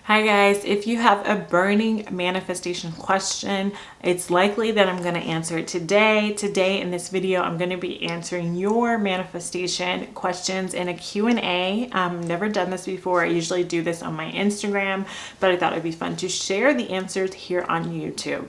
Hi guys, if you have a burning manifestation question, it's likely that I'm going to answer it today. Today in this video, I'm going to be answering your manifestation questions in a Q&A. Never done this before. I usually do this on my Instagram, but I thought it'd be fun to share the answers here on YouTube.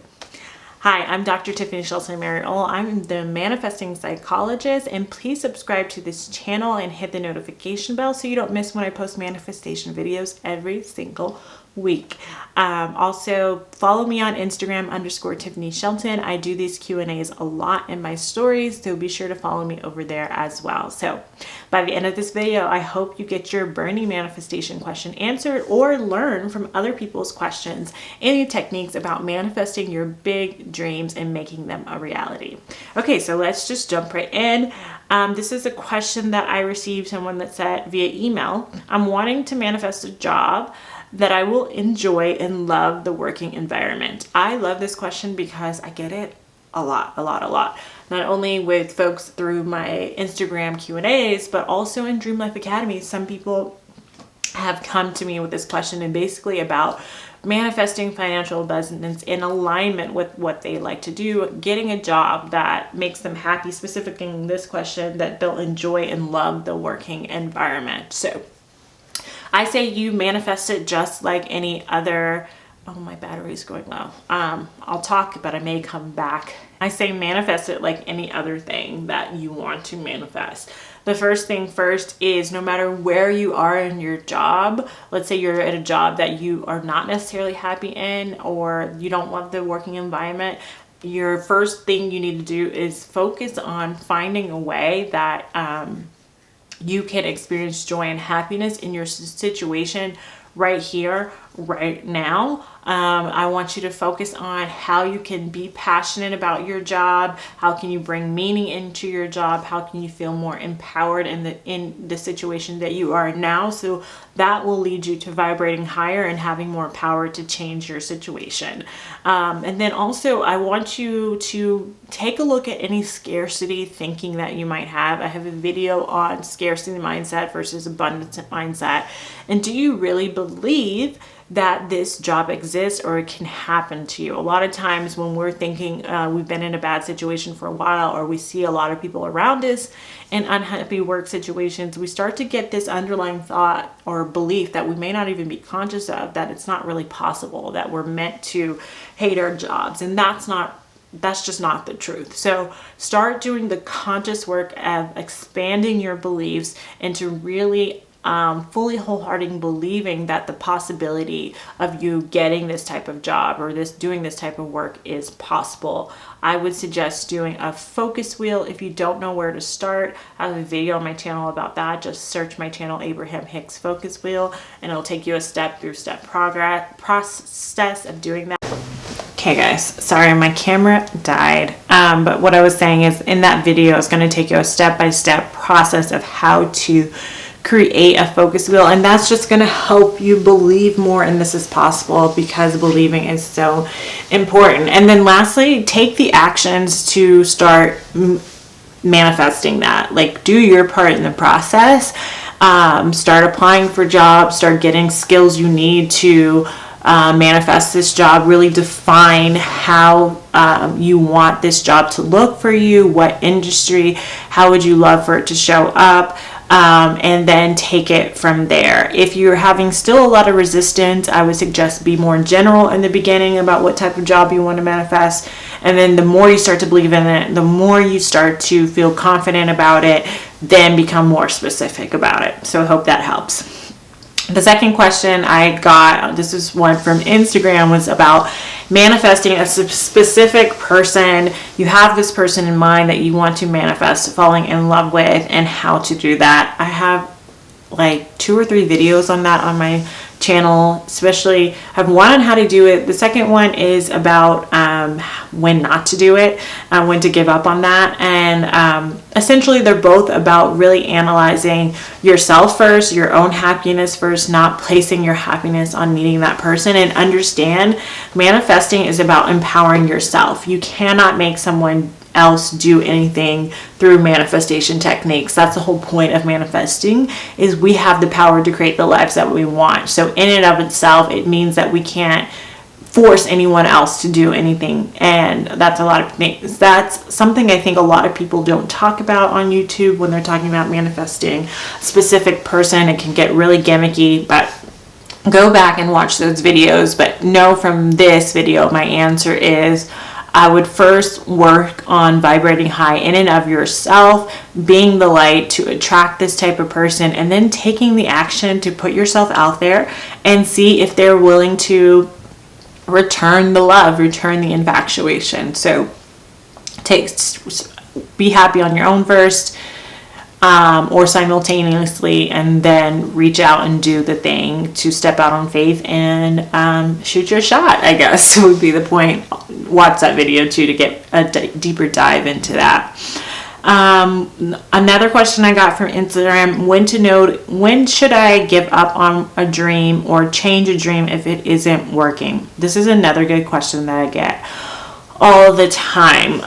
Hi, I'm Dr. Tiffany Shelton. I'm the manifesting psychologist, and please subscribe to this channel and hit the notification bell so you don't miss when I post manifestation videos every single week. Also follow me on Instagram _Tiffany Shelton. I do these Q&As a lot in my stories, so be sure to follow me over there as well. So by the end of this video, I hope you get your burning manifestation question answered or learn from other people's questions, any techniques about manifesting your big dreams and making them a reality. Okay, so let's just jump right in. This is a question that I received, someone that said via email. I'm wanting to manifest a job that I will enjoy and love the working environment. I love this question because I get it a lot. Not only with folks through my Instagram Q&As, but also in Dream Life Academy. Some people have come to me with this question and basically about manifesting financial abundance in alignment with what they like to do, getting a job that makes them happy, specifically in this question, that they'll enjoy and love the working environment. So I say you manifest it just like any other. Oh, my battery's going low. I'll talk, but I may come back. I say manifest it like any other thing that you want to manifest. The first thing first is no matter where you are in your job, let's say you're at a job that you are not necessarily happy in or you don't love the working environment, your first thing you need to do is focus on finding a way that you can experience joy and happiness in your situation right here, right now. I want you to focus on how you can be passionate about your job. How can you bring meaning into your job? How can you feel more empowered in the situation that you are now? So that will lead you to vibrating higher and having more power to change your situation. And then also I want you to take a look at any scarcity thinking that you might have. I have a video on scarcity mindset versus abundance mindset. And do you really believe that this job exists or it can happen to you? A lot of times when we're thinking we've been in a bad situation for a while, or we see a lot of people around us in unhappy work situations, we start to get this underlying thought or belief that we may not even be conscious of, that it's not really possible, that we're meant to hate our jobs. And that's just not the truth. So start doing the conscious work of expanding your beliefs into really fully wholehearted believing that the possibility of you getting this type of job or doing this type of work is possible. I would suggest doing a focus wheel. If you don't know where to start, I have a video on my channel about that. Just search my channel, Abraham Hicks Focus Wheel, and it'll take you a step-through-step process of doing that. Okay guys, sorry, my camera died. But what I was saying is in that video, it's going to take you a step-by-step process of how to create a focus wheel, and that's just going to help you believe more and this is possible, because believing is so important. And then lastly, take the actions to start manifesting that. Like, do your part in the process. Start applying for jobs, start getting skills you need to manifest this job. Really define how you want this job to look for you, what industry, how would you love for it to show up, and then take it from there. If you're having still a lot of resistance, I would suggest be more general in the beginning about what type of job you want to manifest, and then the more you start to believe in it, the more you start to feel confident about it, then become more specific about it. So I hope that helps. The second question I got, this is one from Instagram, was about manifesting a specific person. You have this person in mind that you want to manifest falling in love with, and how to do that. I have like 2 or 3 videos on that on my channel, especially have one on how to do it. The second one is about when not to do it, when to give up on that. And essentially they're both about really analyzing yourself first, your own happiness first, not placing your happiness on needing that person. And understand manifesting is about empowering yourself. You cannot make someone else do anything through manifestation techniques. That's the whole point of manifesting, is we have the power to create the lives that we want. So in and of itself, it means that we can't force anyone else to do anything, and that's a lot of things. That's something I think a lot of people don't talk about on YouTube when they're talking about manifesting a specific person. It can get really gimmicky, but go back and watch those videos. But know from this video, my answer is I would first work on vibrating high in and of yourself, being the light to attract this type of person, and then taking the action to put yourself out there and see if they're willing to return the love, return the infatuation. So be happy on your own first, or simultaneously, and then reach out and do the thing to step out on faith and shoot your shot, I guess would be the point. Watch that video too to get a deeper dive into that. Another question I got from Instagram: when should I give up on a dream or change a dream if it isn't working? This is another good question that I get all the time.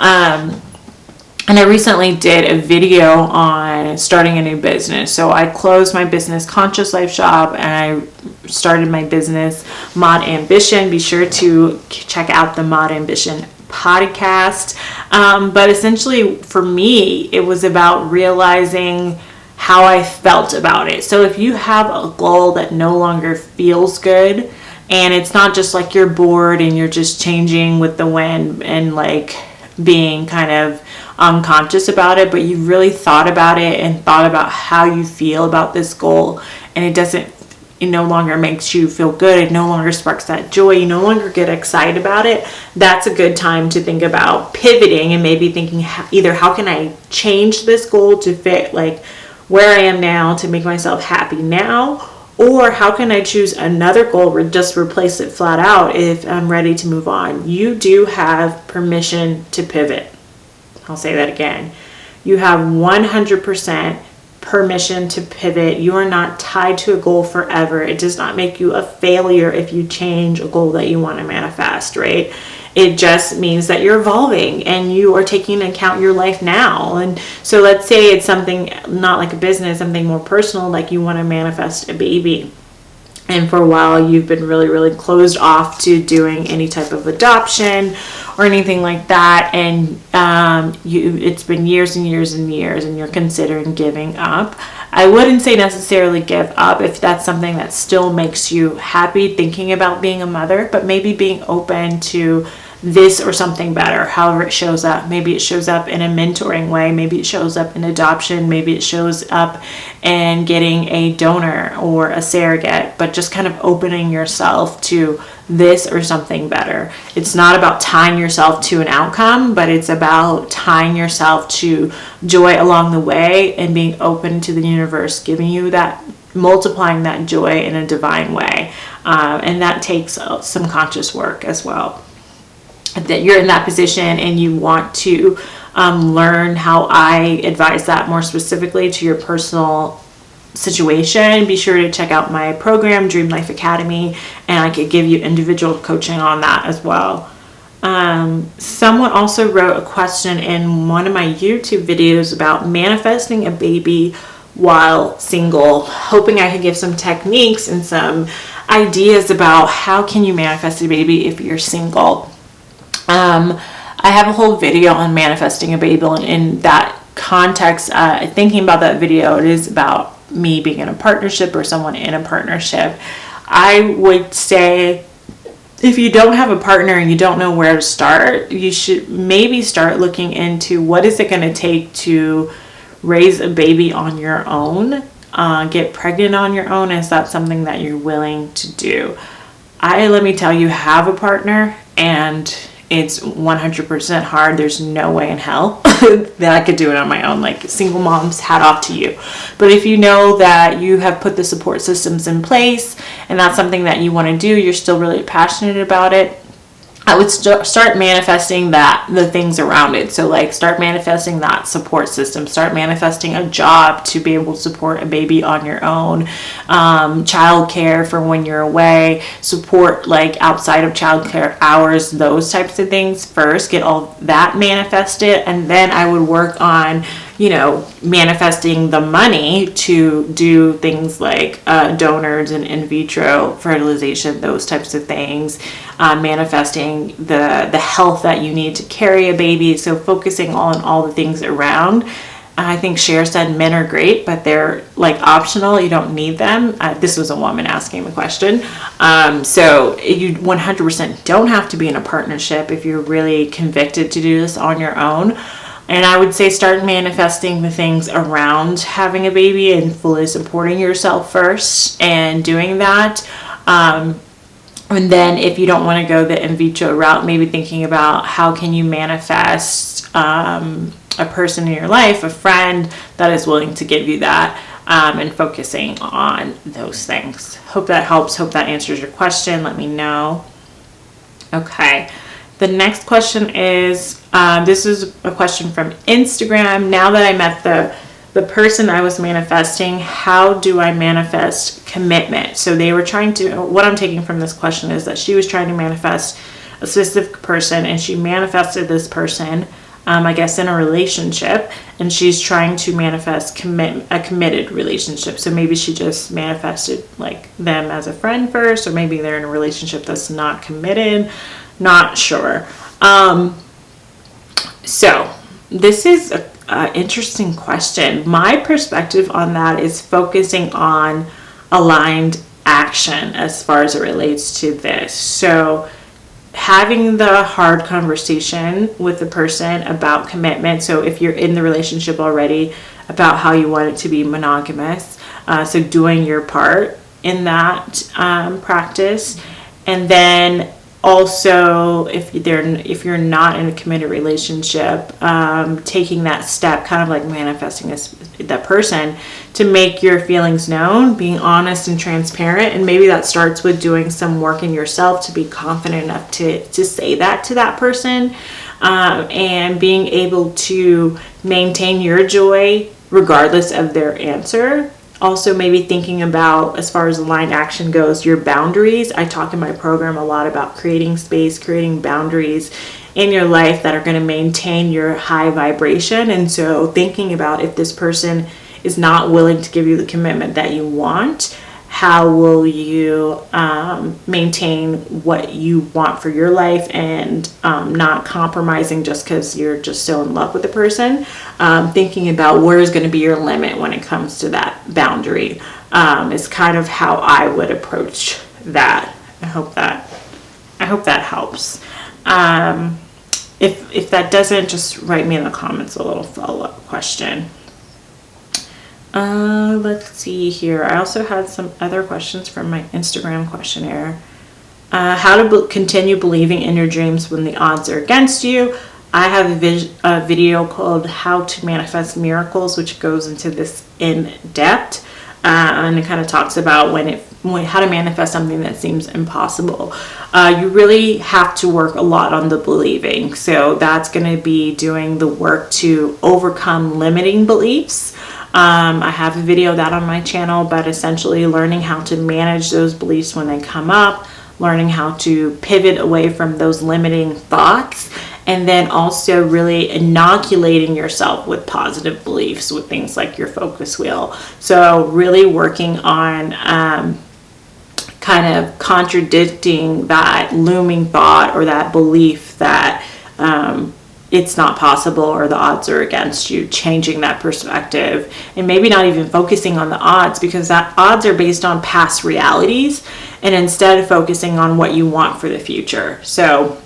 And I recently did a video on starting a new business. So I closed my business, Conscious Life Shop, and I started my business, Mod Ambition. Be sure to check out the Mod Ambition podcast. But essentially for me, it was about realizing how I felt about it. So if you have a goal that no longer feels good, and it's not just like you're bored and you're just changing with the wind and like being kind of unconscious about it, but you really thought about it and thought about how you feel about this goal, and it no longer makes you feel good, it no longer sparks that joy, you no longer get excited about it, that's a good time to think about pivoting and maybe thinking either how can I change this goal to fit like where I am now to make myself happy now, or how can I choose another goal or just replace it flat out if I'm ready to move on. You do have permission to pivot. I'll say that again. You have 100% permission to pivot. You are not tied to a goal forever. It does not make you a failure if you change a goal that you want to manifest, right? It just means that you're evolving and you are taking into account your life now. And so let's say it's something not like a business, something more personal, like you want to manifest a baby. And for a while you've been really, really closed off to doing any type of adoption or anything like that. And it's been years and years and years and you're considering giving up. I wouldn't say necessarily give up if that's something that still makes you happy thinking about being a mother, but maybe being open to this or something better, however it shows up. Maybe it shows up in a mentoring way, maybe it shows up in adoption, maybe it shows up in getting a donor or a surrogate, but just kind of opening yourself to this or something better. It's not about tying yourself to an outcome, but it's about tying yourself to joy along the way and being open to the universe giving you that, multiplying that joy in a divine way. And that takes some conscious work as well. That you're in that position and you want to learn how I advise that more specifically to your personal situation, be sure to check out my program, Dream Life Academy, and I could give you individual coaching on that as well. Someone also wrote a question in one of my YouTube videos about manifesting a baby while single, hoping I could give some techniques and some ideas about how can you manifest a baby if you're single. I have a whole video on manifesting a baby, and in that context, thinking about that video, it is about me being in a partnership or someone in a partnership. I would say if you don't have a partner and you don't know where to start, you should maybe start looking into what is it going to take to raise a baby on your own, get pregnant on your own. Is that something that you're willing to do? Let me tell you, have a partner, and it's 100% hard. There's no way in hell that I could do it on my own. Like, single moms, hat off to you. But if you know that you have put the support systems in place and that's something that you want to do, you're still really passionate about it, I would start manifesting the things around it. So like start manifesting that support system, start manifesting a job to be able to support a baby on your own, childcare for when you're away, support like outside of childcare hours, those types of things first, get all that manifested. And then I would work on, manifesting the money to do things like donors and in vitro fertilization, those types of things, manifesting the health that you need to carry a baby. So focusing on all the things around. I think Cher said men are great, but they're like optional. You don't need them. This was a woman asking the question. So you 100% don't have to be in a partnership if you're really convicted to do this on your own. And I would say start manifesting the things around having a baby and fully supporting yourself first and doing that. And then if you don't want to go the in vitro route, maybe thinking about how can you manifest a person in your life, a friend that is willing to give you that, and focusing on those things. Hope that helps. Hope that answers your question. Let me know. Okay. The next question is, this is a question from Instagram. Now that I met the person I was manifesting, how do I manifest commitment? So they were trying to, what I'm taking from this question is that she was trying to manifest a specific person, and she manifested this person, I guess in a relationship, and she's trying to manifest a committed relationship. So maybe she just manifested like them as a friend first, or maybe they're in a relationship that's not committed. Not sure. So this is an interesting question. My perspective on that is focusing on aligned action as far as it relates to this. So having the hard conversation with the person about commitment. So if you're in the relationship already, about how you want it to be monogamous. So doing your part in that practice. And then also, if you're not in a committed relationship, taking that step, kind of like manifesting that person, to make your feelings known, being honest and transparent, and maybe that starts with doing some work in yourself to be confident enough to say that to that person, and being able to maintain your joy regardless of their answer. Also, maybe thinking about, as far as aligned action goes, your boundaries. I talk in my program a lot about creating space, creating boundaries in your life that are going to maintain your high vibration. And so thinking about, if this person is not willing to give you the commitment that you want, how will you maintain what you want for your life, and not compromising just because you're just so in love with the person. Thinking about where is going to be your limit when it comes to that boundary is kind of how I would approach that. I hope that helps. If that doesn't, just write me in the comments a little follow-up question. Let's see here. I also had some other questions from my Instagram questionnaire. How to continue believing in your dreams when the odds are against you. I have a video called How to Manifest Miracles, which goes into this in depth, and it kind of talks about how to manifest something that seems impossible. You really have to work a lot on the believing. So that's going to be doing the work to overcome limiting beliefs. I have a video of that on my channel, but essentially learning how to manage those beliefs when they come up, learning how to pivot away from those limiting thoughts, and then also really inoculating yourself with positive beliefs with things like your focus wheel. So really working on kind of contradicting that looming thought or that belief that it's not possible or the odds are against you, changing that perspective, and maybe not even focusing on the odds, because that odds are based on past realities, and instead focusing on what you want for the future. So,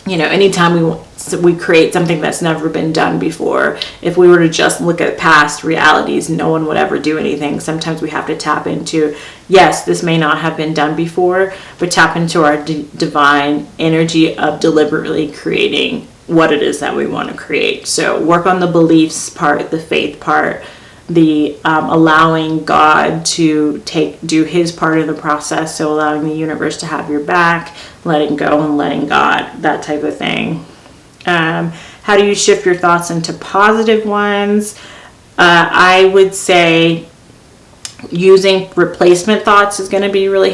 anytime we create something that's never been done before, if we were to just look at past realities, no one would ever do anything. Sometimes we have to tap into, yes, this may not have been done before, but tap into our divine energy of deliberately creating what it is that we want to create. So work on the beliefs part, the faith part, the allowing God to do his part of the process. So allowing the universe to have your back, letting go and letting God, that type of thing. How do you shift your thoughts into positive ones? I would say using replacement thoughts is going to be really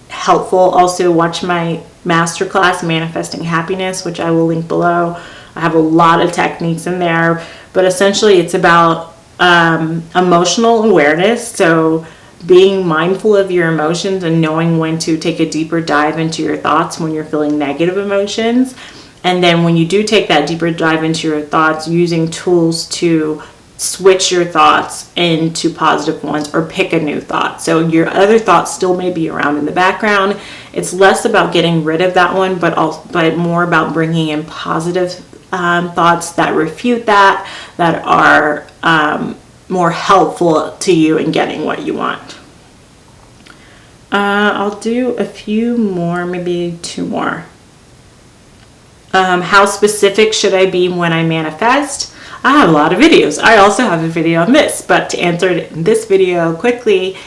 helpful. Also, watch my Masterclass, Manifesting Happiness, which I will link below. I have a lot of techniques in there, but essentially it's about emotional awareness. So being mindful of your emotions and knowing when to take a deeper dive into your thoughts when you're feeling negative emotions. And then when you do take that deeper dive into your thoughts, using tools to switch your thoughts into positive ones or pick a new thought. So your other thoughts still may be around in the background. It's less about getting rid of that one, but more about bringing in positive thoughts that refute that are more helpful to you in getting what you want. I'll do a few more, maybe 2 more. How specific should I be when I manifest? I have a lot of videos. I also have a video on this, but to answer it in this video quickly,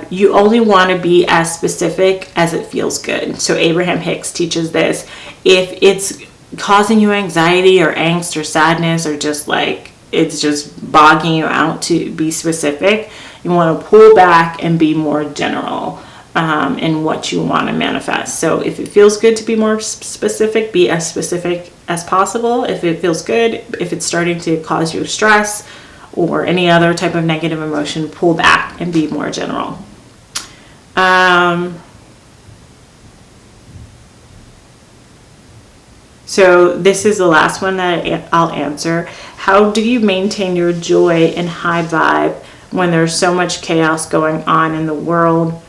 you only want to be as specific as it feels good. So Abraham Hicks teaches this. If it's causing you anxiety or angst or sadness, or just like it's just bogging you out to be specific, you want to pull back and be more general in what you want to manifest. So if it feels good to be more specific, be as specific as possible. If it feels good, if it's starting to cause you stress or any other type of negative emotion, pull back and be more general. So this is the last one that I'll answer. How do you maintain your joy and high vibe when there's so much chaos going on in the world?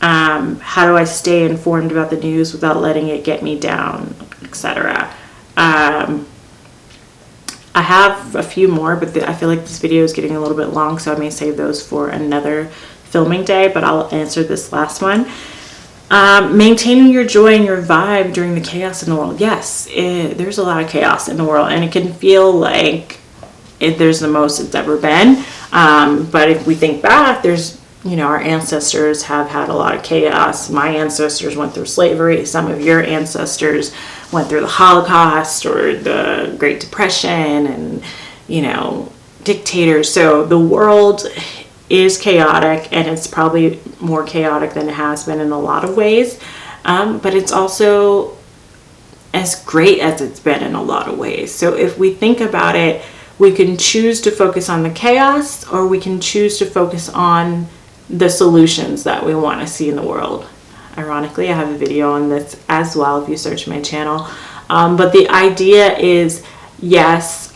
How do I stay informed about the news without letting it get me down, etc.? I have a few more, but I feel like this video is getting a little bit long, so I may save those for another filming day, but I'll answer this last one. Maintaining your joy and your vibe during the chaos in the world. Yes, there's a lot of chaos in the world, and it can feel like there's the most it's ever been. But if we think back, our ancestors have had a lot of chaos. My ancestors went through slavery. Some of your ancestors went through the Holocaust or the Great Depression and, dictators. So the world is chaotic, and it's probably more chaotic than it has been in a lot of ways. But it's also as great as it's been in a lot of ways. So if we think about it, we can choose to focus on the chaos, or we can choose to focus on the solutions that we want to see in the world. Ironically, I have a video on this as well if you search my channel. But the idea is, yes,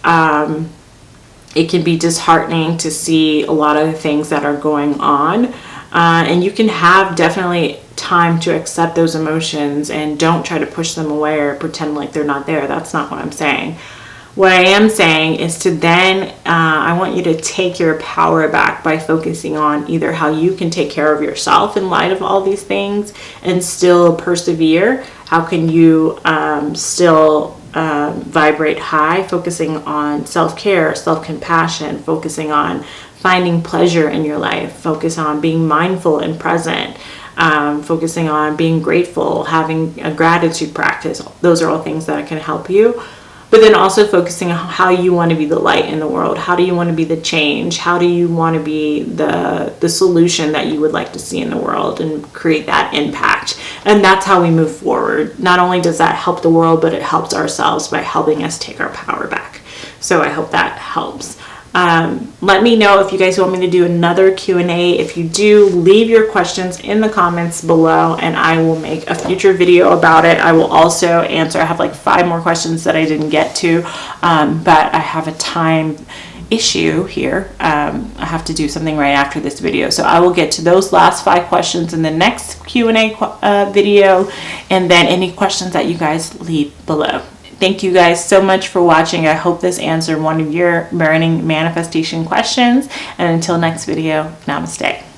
it can be disheartening to see a lot of the things that are going on. And you can have definitely time to accept those emotions and don't try to push them away or pretend like they're not there. That's not what I'm saying. What I am saying is to then, I want you to take your power back by focusing on either how you can take care of yourself in light of all these things and still persevere. How can you still vibrate high, focusing on self-care, self-compassion, focusing on finding pleasure in your life, focus on being mindful and present, focusing on being grateful, having a gratitude practice. Those are all things that can help you. But then also focusing on how you want to be the light in the world. How do you want to be the change? How do you want to be the solution that you would like to see in the world and create that impact? And that's how we move forward. Not only does that help the world, but it helps ourselves by helping us take our power back. So I hope that helps. Let me know if you guys want me to do another Q&A. If you do, leave your questions in the comments below and I will make a future video about it. I will also answer, I have like 5 more questions that I didn't get to, but I have a time issue here. I have to do something right after this video. So I will get to those last 5 questions in the next Q&A video, and then any questions that you guys leave below. Thank you guys so much for watching. I hope this answered one of your burning manifestation questions. And until next video, namaste.